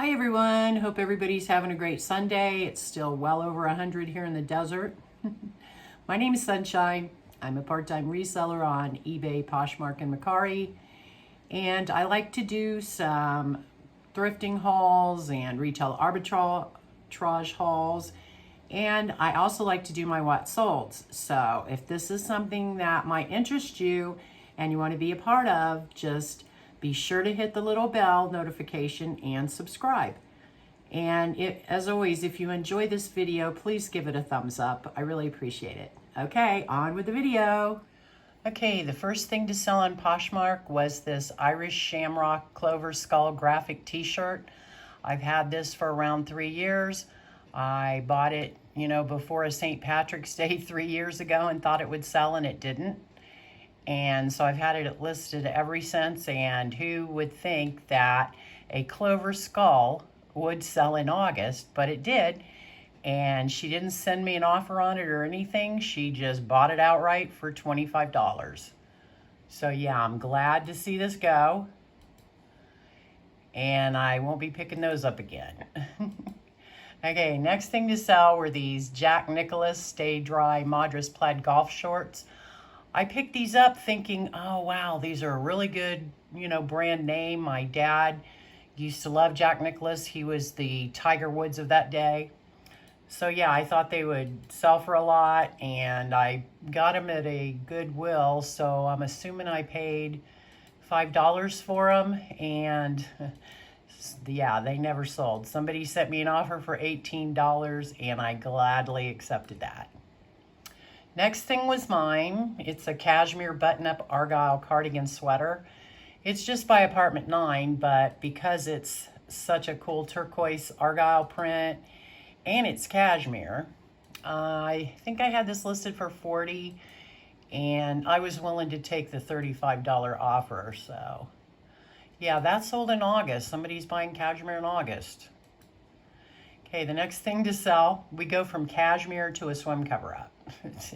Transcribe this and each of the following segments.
Hi everyone, hope everybody's having a great Sunday. It's still well over 100 here in the desert. My name is Sunshine. I'm a part-time reseller on eBay, Poshmark and Mercari, and I like to do some thrifting hauls and retail arbitrage hauls, and I also like to do my what solds. So if this is something that might interest you and you want to be a part of, just be sure to hit the little bell notification and subscribe. And as always, if you enjoy this video, please give it a thumbs up. I really appreciate it. Okay, on with the video. Okay, the first thing to sell on Poshmark was this Irish Shamrock Clover Skull graphic t-shirt. I've had this for around 3 years. I bought it, before a St. Patrick's Day 3 years ago and thought it would sell, and it didn't. And so I've had it listed ever since, and who would think that a clover skull would sell in August, but it did. And she didn't send me an offer on it or anything. She just bought it outright for $25. So yeah, I'm glad to see this go. And I won't be picking those up again. Okay, next thing to sell were these Jack Nicklaus Stay Dry Madras Plaid golf shorts. I picked these up thinking, oh wow, these are a really good, brand name. My dad used to love Jack Nicklaus. He was the Tiger Woods of that day. So yeah, I thought they would sell for a lot, and I got them at a Goodwill, so I'm assuming I paid $5 for them, and yeah, they never sold. Somebody sent me an offer for $18, and I gladly accepted that. Next thing was mine. It's a cashmere button-up Argyle cardigan sweater. It's just by Apartment 9, but because it's such a cool turquoise Argyle print and it's cashmere, I think I had this listed for $40, and I was willing to take the $35 offer. So yeah, that sold in August. Somebody's buying cashmere in August. Okay, the next thing to sell, we go from cashmere to a swim cover-up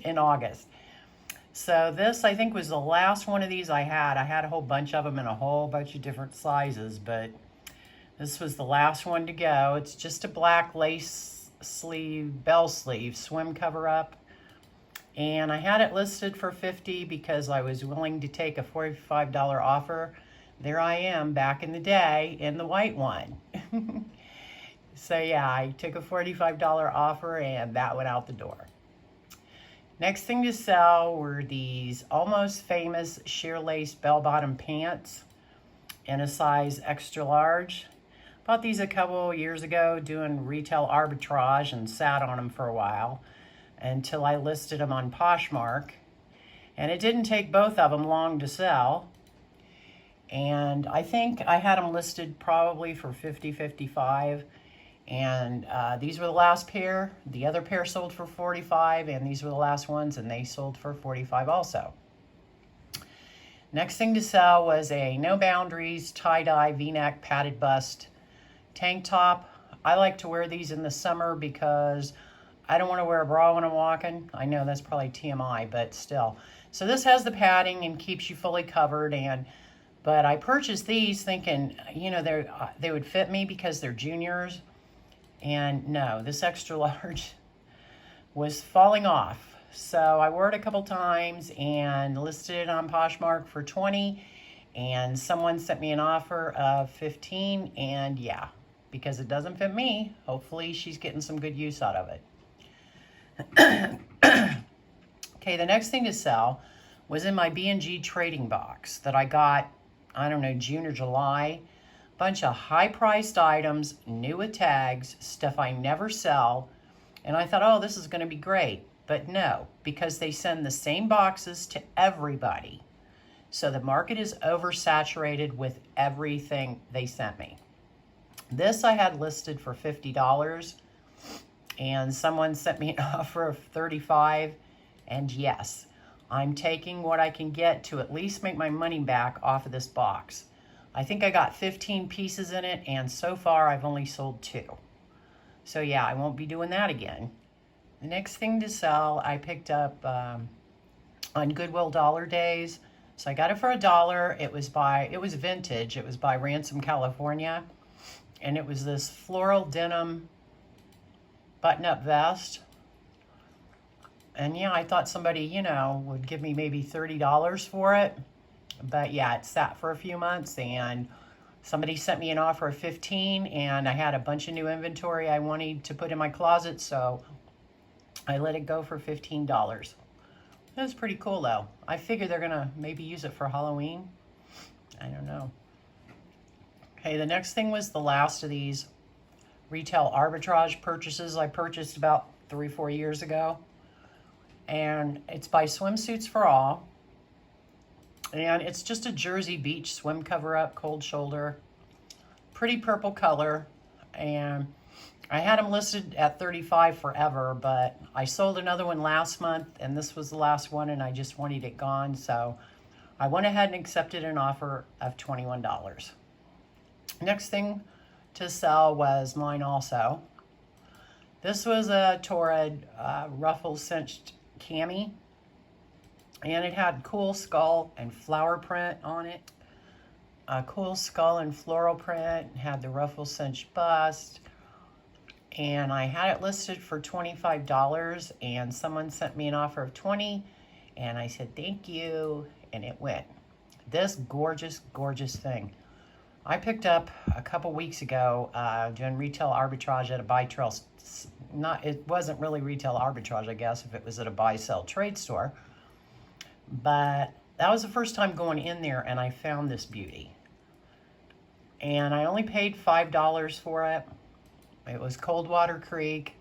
in August. So this, I think, was the last one of these I had. I had a whole bunch of them in a whole bunch of different sizes, but this was the last one to go. It's just a black lace sleeve, bell sleeve swim cover-up. And I had it listed for $50 because I was willing to take a $45 offer. There I am back in the day in the white one. So yeah, I took a $45 offer and that went out the door. Next thing to sell were these Almost Famous sheer lace bell-bottom pants in a size extra large. Bought these a couple years ago doing retail arbitrage and sat on them for a while until I listed them on Poshmark. And it didn't take both of them long to sell. And I think I had them listed probably for $50, $55. And these were the last pair. The other pair sold for $45, and these were the last ones, and they sold for $45 also. Next thing to sell was a No Boundaries tie-dye V-neck padded bust tank top. I like to wear these in the summer because I don't want to wear a bra when I'm walking. I know that's probably TMI, but still. So this has the padding and keeps you fully covered, but I purchased these thinking, they would fit me because they're juniors. And no, this extra large was falling off. So I wore it a couple times and listed it on Poshmark for $20. And someone sent me an offer of $15. And yeah, because it doesn't fit me, hopefully she's getting some good use out of it. Okay, the next thing to sell was in my B&G trading box that I got, I don't know, June or July. Bunch of high-priced items, new with tags, stuff I never sell. And I thought, oh, this is going to be great. But no, because they send the same boxes to everybody. So the market is oversaturated with everything they sent me. This I had listed for $50, and someone sent me an offer of $35. And yes, I'm taking what I can get to at least make my money back off of this box. I think I got 15 pieces in it, and so far I've only sold 2. So yeah, I won't be doing that again. The next thing to sell, I picked up on Goodwill Dollar Days. So I got it for $1. It was vintage. It was by Ransom, California. And it was this floral denim button-up vest. And yeah, I thought somebody, you know, would give me maybe $30 for it. But yeah, it sat for a few months and somebody sent me an offer of $15, and I had a bunch of new inventory I wanted to put in my closet, so I let it go for $15. It was pretty cool though. I figure they're gonna maybe use it for Halloween. I don't know. Okay, the next thing was the last of these retail arbitrage purchases I purchased about 3-4 years ago. And it's by Swimsuits for All. And it's just a Jersey Beach swim cover-up, cold shoulder. Pretty purple color. And I had them listed at $35 forever, but I sold another one last month, and this was the last one, and I just wanted it gone. So I went ahead and accepted an offer of $21. Next thing to sell was mine also. This was a Torrid ruffle cinched cami, and it had cool skull and flower print on it. A cool skull and floral print, had the ruffle cinched bust, and I had it listed for $25, and someone sent me an offer of $20, and I said thank you, and it went. This gorgeous, gorgeous thing I picked up a couple weeks ago doing retail arbitrage at a buy trail. It wasn't really retail arbitrage, I guess, if it was at a buy sell trade store. But that was the first time going in there, and I found this beauty. And I only paid $5 for it. It was Coldwater Creek,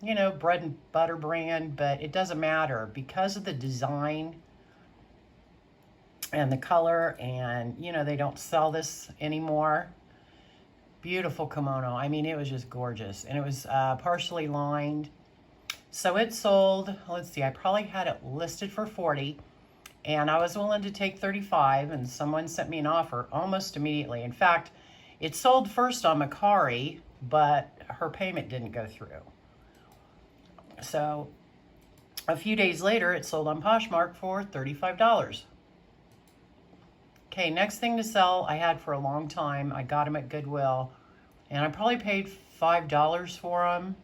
you know, bread and butter brand, but it doesn't matter because of the design and the color, and you know, they don't sell this anymore. Beautiful kimono. I mean, it was just gorgeous, and it was partially lined. So it sold, let's see, I probably had it listed for $40, and I was willing to take $35, and someone sent me an offer almost immediately. In fact, it sold first on Mercari, but her payment didn't go through. So a few days later, it sold on Poshmark for $35. Okay, next thing to sell I had for a long time. I got them at Goodwill, and I probably paid $5 for them.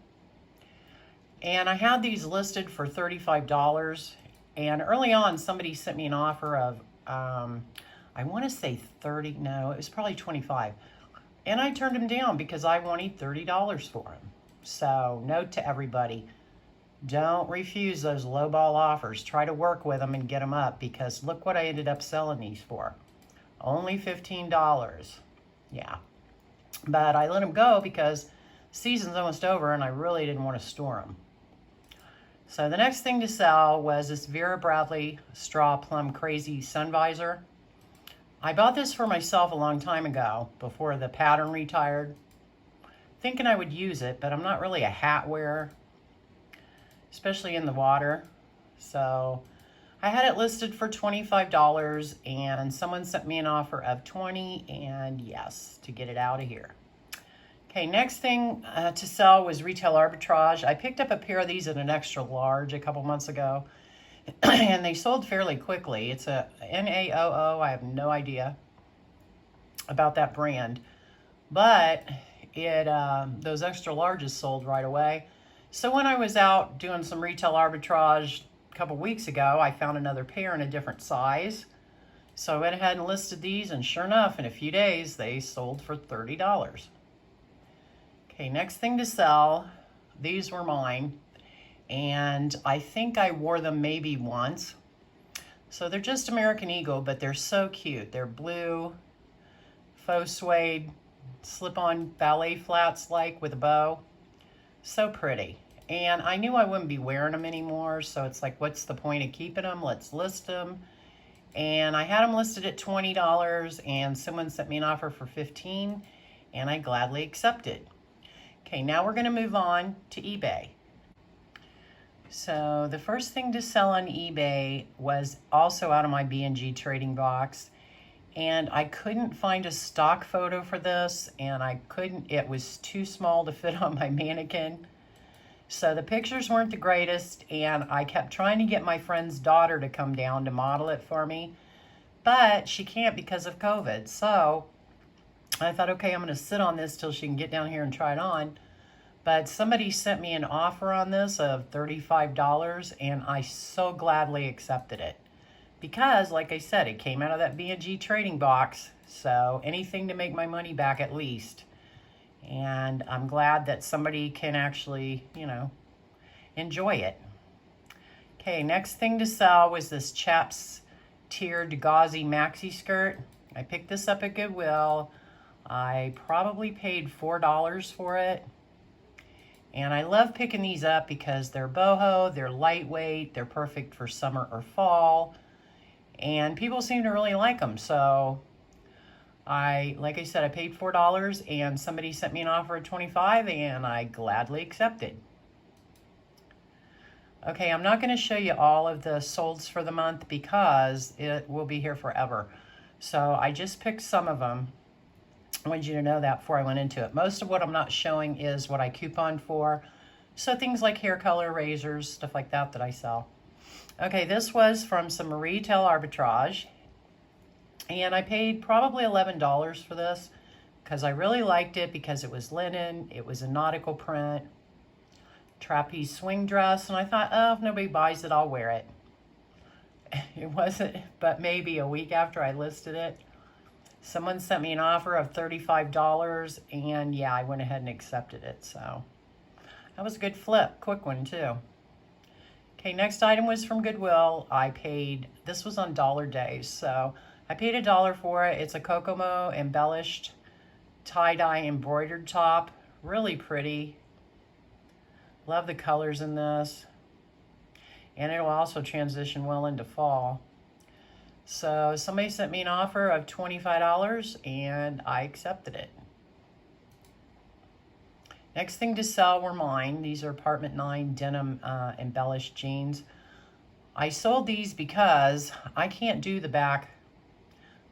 And I had these listed for $35. And early on, somebody sent me an offer of, I want to say 30, no, it was probably 25. And I turned them down because I wanted $30 for them. So note to everybody, don't refuse those lowball offers. Try to work with them and get them up, because look what I ended up selling these for. Only $15. Yeah. But I let them go because season's almost over and I really didn't want to store them. So the next thing to sell was this Vera Bradley Straw Plum Crazy Sun Visor. I bought this for myself a long time ago, before the pattern retired, thinking I would use it, but I'm not really a hat wearer, especially in the water. So I had it listed for $25, and someone sent me an offer of $20, and yes, to get it out of here. Okay, next thing to sell was retail arbitrage. I picked up a pair of these in an extra large a couple months ago, and they sold fairly quickly. It's a NAOO. I have no idea about that brand, but it those extra larges sold right away. So when I was out doing some retail arbitrage a couple weeks ago, I found another pair in a different size. So I went ahead and listed these, and sure enough, in a few days, they sold for $30. Okay, next thing to sell, these were mine, and I think I wore them maybe once. So they're just American Eagle, but they're so cute. They're blue, faux suede, slip-on ballet flats like with a bow. So pretty. And I knew I wouldn't be wearing them anymore, so it's like, what's the point of keeping them? Let's list them. And I had them listed at $20, and someone sent me an offer for $15, and I gladly accepted. Okay, now we're going to move on to eBay. So the first thing to sell on eBay was also out of my B&G trading box, and I couldn't find a stock photo for this, and it was too small to fit on my mannequin. So the pictures weren't the greatest, and I kept trying to get my friend's daughter to come down to model it for me, but she can't because of COVID. So I thought, okay, I'm going to sit on this till she can get down here and try it on. But somebody sent me an offer on this of $35, and I so gladly accepted it. Because, like I said, it came out of that B&G trading box. So anything to make my money back at least. And I'm glad that somebody can actually, enjoy it. Okay, next thing to sell was this Chaps tiered gauzy maxi skirt. I picked this up at Goodwill. I probably paid $4 for it. And I love picking these up because they're boho, they're lightweight, they're perfect for summer or fall. And people seem to really like them. So like I said, I paid $4 and somebody sent me an offer of $25 and I gladly accepted. Okay, I'm not going to show you all of the solds for the month because it will be here forever. So I just picked some of them. I wanted you to know that before I went into it. Most of what I'm not showing is what I couponed for. So things like hair color, razors, stuff like that I sell. Okay, this was from some retail arbitrage. And I paid probably $11 for this because I really liked it because it was linen, it was a nautical print, trapeze swing dress, and I thought, oh, if nobody buys it, I'll wear it. It wasn't, but maybe a week after I listed it, someone sent me an offer of $35, and yeah, I went ahead and accepted it. So that was a good flip, quick one too. Okay, next item was from Goodwill. This was on dollar days, so I paid $1 for it. It's a Kokomo embellished tie-dye embroidered top, really pretty. Love the colors in this. And it'll also transition well into fall. So somebody sent me an offer of $25 and I accepted it. Next thing to sell were mine. These are Apartment 9 denim embellished jeans. I sold these because I can't do the back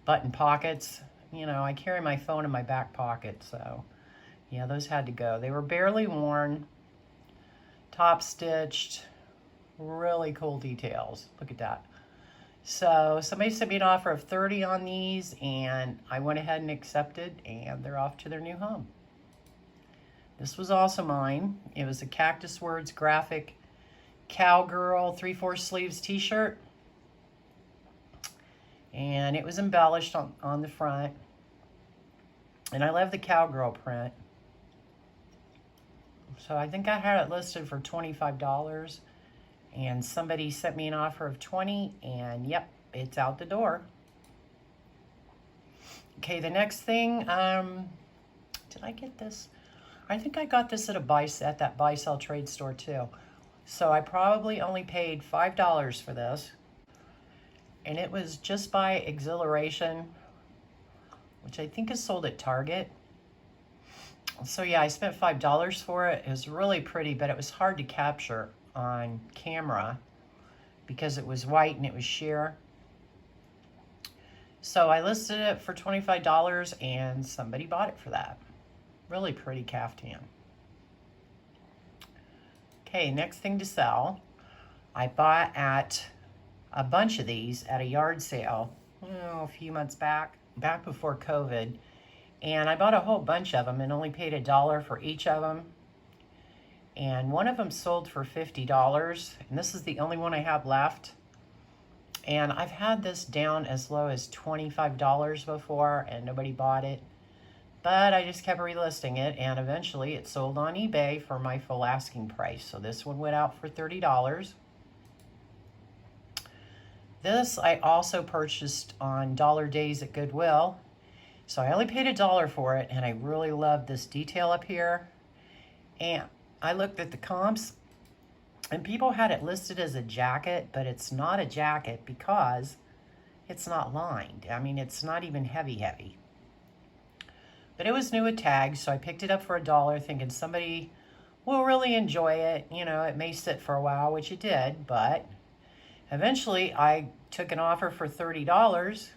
button pockets. I carry my phone in my back pocket. So yeah, those had to go. They were barely worn. Top stitched, really cool details. Look at that. So somebody sent me an offer of $30 on these and I went ahead and accepted and they're off to their new home. This was also mine. It was a Cactus Words graphic cowgirl 3/4 sleeves t-shirt. And it was embellished on the front. And I love the cowgirl print. So I think I had it listed for $25 and somebody sent me an offer of $20 and yep, it's out the door. Okay, the next thing, did I get this? I think I got this at that buy sell trade store too. So I probably only paid $5 for this. And it was Just by Exhilaration, which I think is sold at Target. So yeah, I spent $5 for it. It was really pretty, but it was hard to capture on camera because it was white and it was sheer. So I listed it for $25 and somebody bought it for that. Really pretty caftan. Okay, next thing to sell. I bought a bunch of these at a yard sale a few months back before COVID. And I bought a whole bunch of them and only paid $1 for each of them. And one of them sold for $50. And this is the only one I have left. And I've had this down as low as $25 before and nobody bought it. But I just kept relisting it and eventually it sold on eBay for my full asking price. So this one went out for $30. This I also purchased on dollar days at Goodwill. So I only paid $1 for it, and I really love this detail up here. And I looked at the comps, and people had it listed as a jacket, but it's not a jacket because it's not lined. I mean, it's not even heavy. But it was new with tags, so I picked it up for $1, thinking somebody will really enjoy it. It may sit for a while, which it did, but eventually I took an offer for $30.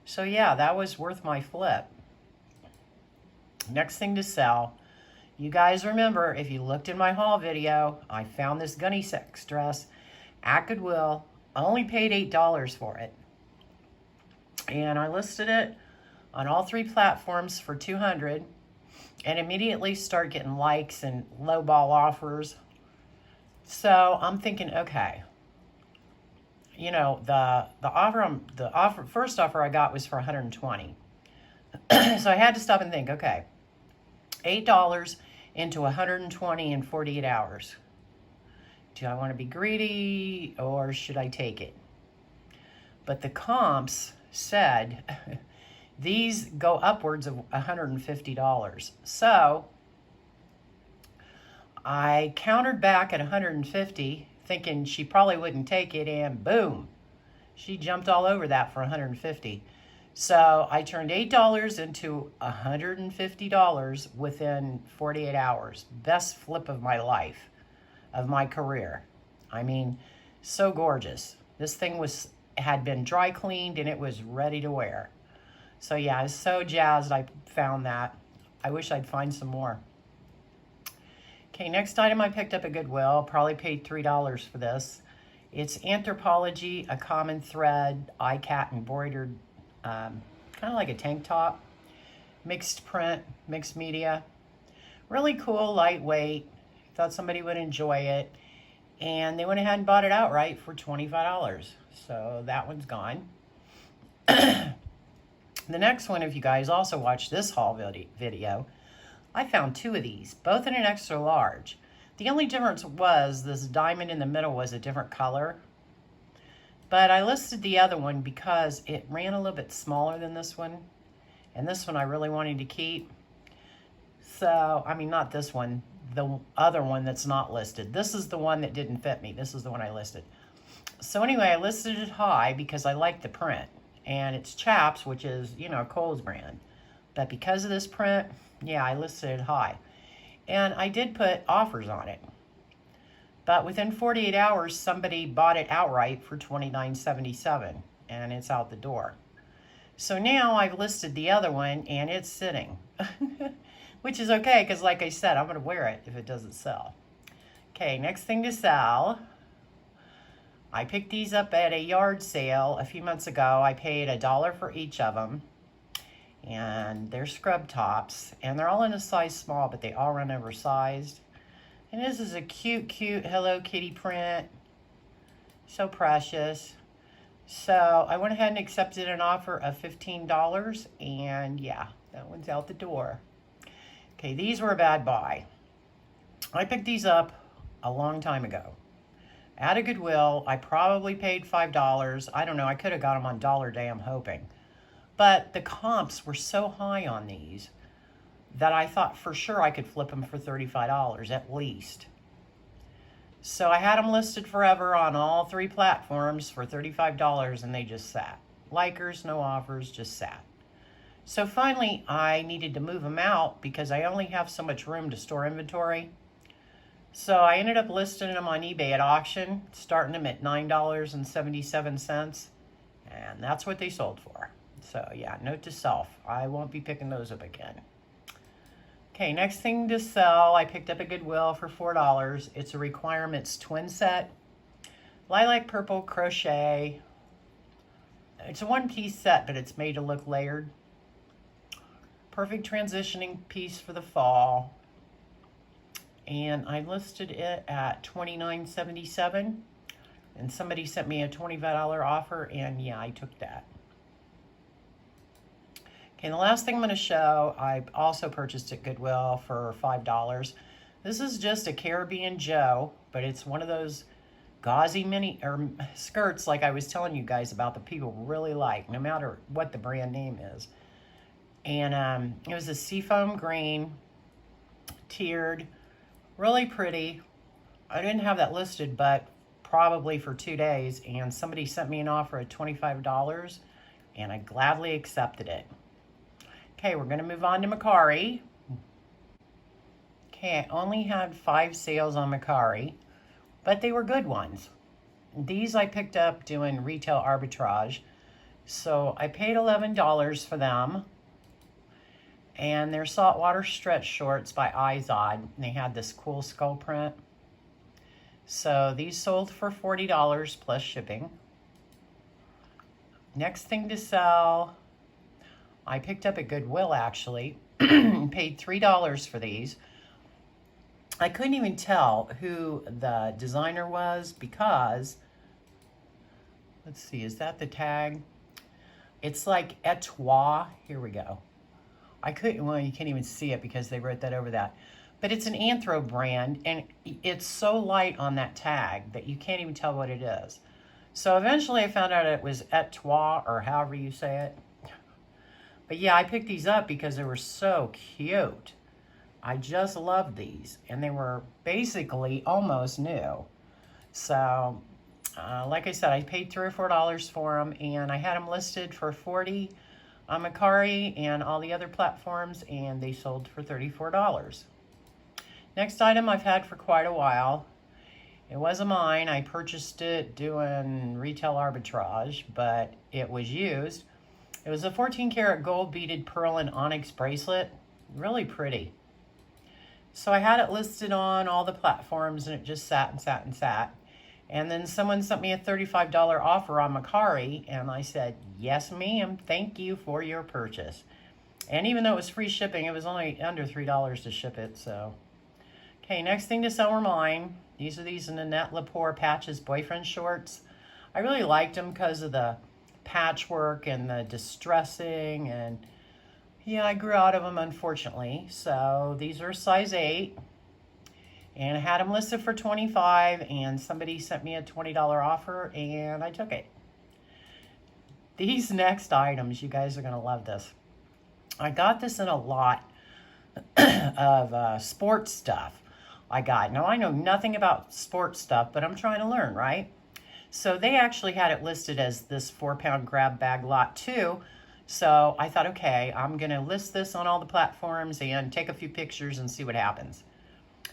So yeah, that was worth my flip. Next thing to sell. You guys remember, if you looked in my haul video, I found this gunny sex dress at Goodwill. I only paid $8 for it. And I listed it on all 3 platforms for $200 and immediately start getting likes and lowball offers. So I'm thinking, okay, you know, the first offer I got was for $120. So I had to stop and think, okay, $8 into $120 in 48 hours. Do I want to be greedy or should I take it? But the comps said these go upwards of $150. So I countered back at $150, thinking she probably wouldn't take it, and boom, she jumped all over that for $150. So I turned $8 into $150 within 48 hours. Best flip of my life, of my career. I mean, so gorgeous. This thing had been dry cleaned and it was ready to wear. So yeah, I was so jazzed I found that. I wish I'd find some more. Okay, next item I picked up at Goodwill. Probably paid $3 for this. It's Anthropology, a common thread, iCat embroidered, kind of like a tank top. Mixed print, mixed media. Really cool, lightweight. Thought somebody would enjoy it. And they went ahead and bought it outright for $25. So that one's gone. The next one, if you guys also watched this haul video, I found 2 of these, both in an extra large. The only difference was this diamond in the middle was a different color. But I listed the other one because it ran a little bit smaller than this one. And this one I really wanted to keep. So, I mean, not this one, the other one that's not listed. This is the one that didn't fit me. This is the one I listed. So anyway, I listed it high because I like the print. And it's Chaps, which is, you know, Kohl's brand. But because of this print, yeah, I listed it high. And I did put offers on it. But within 48 hours, somebody bought it outright for $29.77. And it's out the door. So now I've listed the other one and it's sitting. Which is okay, because like I said, I'm going to wear it if it doesn't sell. Okay, next thing to sell. I picked these up at a yard sale a few months ago. I paid $1 for each of them. And they're scrub tops. And they're all in a size small, but they all run oversized. And this is a cute, cute Hello Kitty print. So precious. So I went ahead and accepted an offer of $15. And yeah, that one's out the door. Okay, these were a bad buy. I picked these up a long time ago. At a Goodwill, I probably paid $5. I don't know, I could have got them on Dollar Day, I'm hoping. But the comps were so high on these that I thought for sure I could flip them for $35 at least. So I had them listed forever on all 3 platforms for $35 and they just sat. Likers, no offers, just sat. So finally I needed to move them out because I only have so much room to store inventory. So I ended up listing them on eBay at auction, starting them at $9.77. And that's what they sold for. So yeah, note to self, I won't be picking those up again. Okay, next thing to sell, I picked up a Goodwill for $4. It's a Requirements twin set. Lilac purple crochet. It's a one-piece set, but it's made to look layered. Perfect transitioning piece for the fall. And I listed it at $29.77. And somebody sent me a $25 offer, and yeah, I took that. Okay, the last thing I'm going to show, I also purchased at Goodwill for $5. This is just a Caribbean Joe, but it's one of those gauzy mini skirts like I was telling you guys about that people really like, no matter what the brand name is. And it was a seafoam green, tiered, really pretty. I didn't have that listed, but probably for 2 days, and somebody sent me an offer at $25, and I gladly accepted it. Okay, we're going to move on to Mercari. Okay, I only had 5 sales on Mercari, but they were good ones. These I picked up doing retail arbitrage. So I paid $11 for them. And they're saltwater stretch shorts by Izod. And they had this cool skull print. So these sold for $40 plus shipping. Next thing to sell, I picked up at Goodwill, actually. Paid $3 for these. I couldn't even tell who the designer was because, let's see, is that the tag? It's like Etoile. Here we go. I couldn't, well, you can't even see it because they wrote that over that. But it's an Anthro brand, and it's so light on that tag that you can't even tell what it is. So eventually I found out it was Etoile, or however you say it. But yeah, I picked these up because they were so cute. I just loved these, and they were basically almost new. So, like I said, I paid $3 or $4 for them, and I had them listed for $40 on Mercari and all the other platforms, and they sold for $34. Next item I've had for quite a while. It wasn't mine. I purchased it doing retail arbitrage, but it was used. It was a 14-karat gold beaded pearl and onyx bracelet. Really pretty. So I had it listed on all the platforms, and it just sat and sat and sat. And then someone sent me a $35 offer on Mercari, and I said, yes, ma'am, thank you for your purchase. And even though it was free shipping, it was only under $3 to ship it, so. Okay, next thing to sell were mine. These are these Nanette Lepore Patches boyfriend shorts. I really liked them because of the patchwork and the distressing, and yeah, I grew out of them, unfortunately. So these are size 8, and I had them listed for $25, and somebody sent me a $20 offer, and I took it. These next items, you guys are going to love this. I got this in a lot of sports stuff I got. Now, I know nothing about sports stuff, but I'm trying to learn, right? So they actually had it listed as this 4-pound grab bag lot 2. So I thought, okay, I'm going to list this on all the platforms and take a few pictures and see what happens.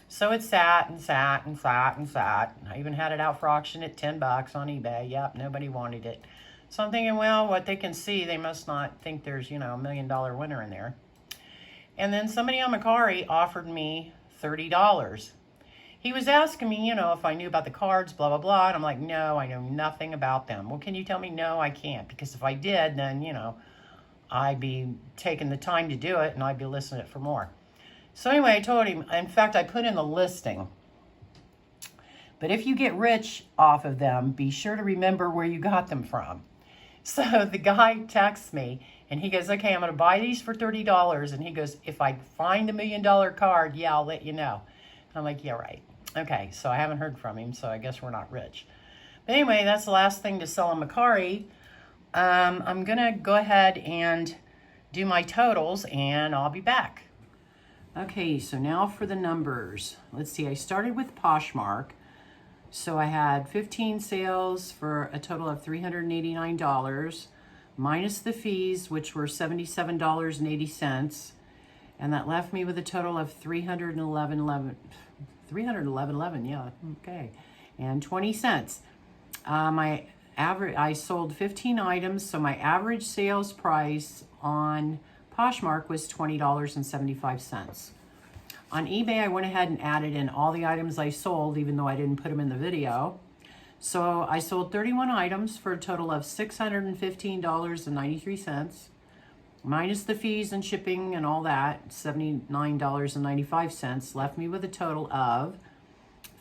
So it sat and sat and sat and sat. I even had it out for auction at $10 on eBay. Yep, nobody wanted it. So I'm thinking, well, what they can see, they must not think there's, a $1 million winner in there. And then somebody on Mercari offered me $30. He was asking me, if I knew about the cards, blah, blah, blah. And I'm like, no, I know nothing about them. Well, can you tell me? No, I can't. Because if I did, then, I'd be taking the time to do it, and I'd be listing it for more. So anyway, I told him, in fact, I put in the listing. But if you get rich off of them, be sure to remember where you got them from. So the guy texts me, and he goes, okay, I'm going to buy these for $30. And he goes, if I find a $1 million card, yeah, I'll let you know. I'm like, yeah, right. Okay, so I haven't heard from him, so I guess we're not rich. But anyway, that's the last thing to sell on Mercari. I'm going to go ahead and do my totals, and I'll be back. Okay, so now for the numbers. Let's see, I started with Poshmark. So I had 15 sales for a total of $389, minus the fees, which were $77.80. And that left me with a total of $311.11, yeah, okay, and 20 cents. I sold 15 items, so my average sales price on Poshmark was $20.75. On eBay, I went ahead and added in all the items I sold, even though I didn't put them in the video. So I sold 31 items for a total of $615.93, minus the fees and shipping and all that, $79.95, left me with a total of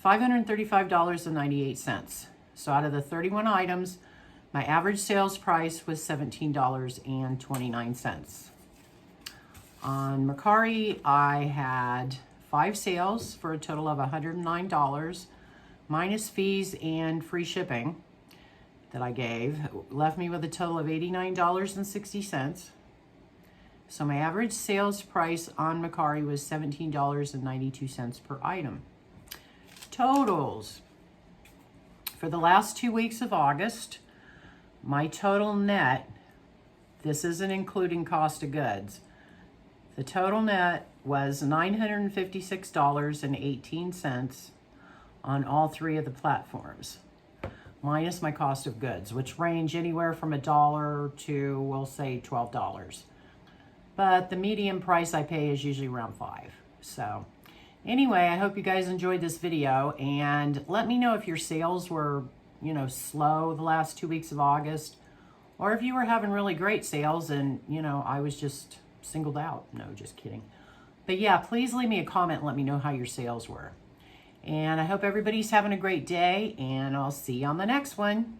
$535.98. So out of the 31 items, my average sales price was $17.29. On Mercari, I had 5 sales for a total of $109, minus fees and free shipping that I gave, left me with a total of $89.60. So my average sales price on Mercari was $17.92 per item. Totals. For the last 2 weeks of August, my total net, this isn't including cost of goods, the total net was $956.18 on all 3 of the platforms, minus my cost of goods, which range anywhere from $1 to, we'll say, $12. But the median price I pay is usually around $5. So anyway, I hope you guys enjoyed this video, and let me know if your sales were, slow the last 2 weeks of August, Or if you were having really great sales and, you know, I was just singled out. No, just kidding. But yeah, please leave me a comment and let me know how your sales were. And I hope everybody's having a great day, and I'll see you on the next one.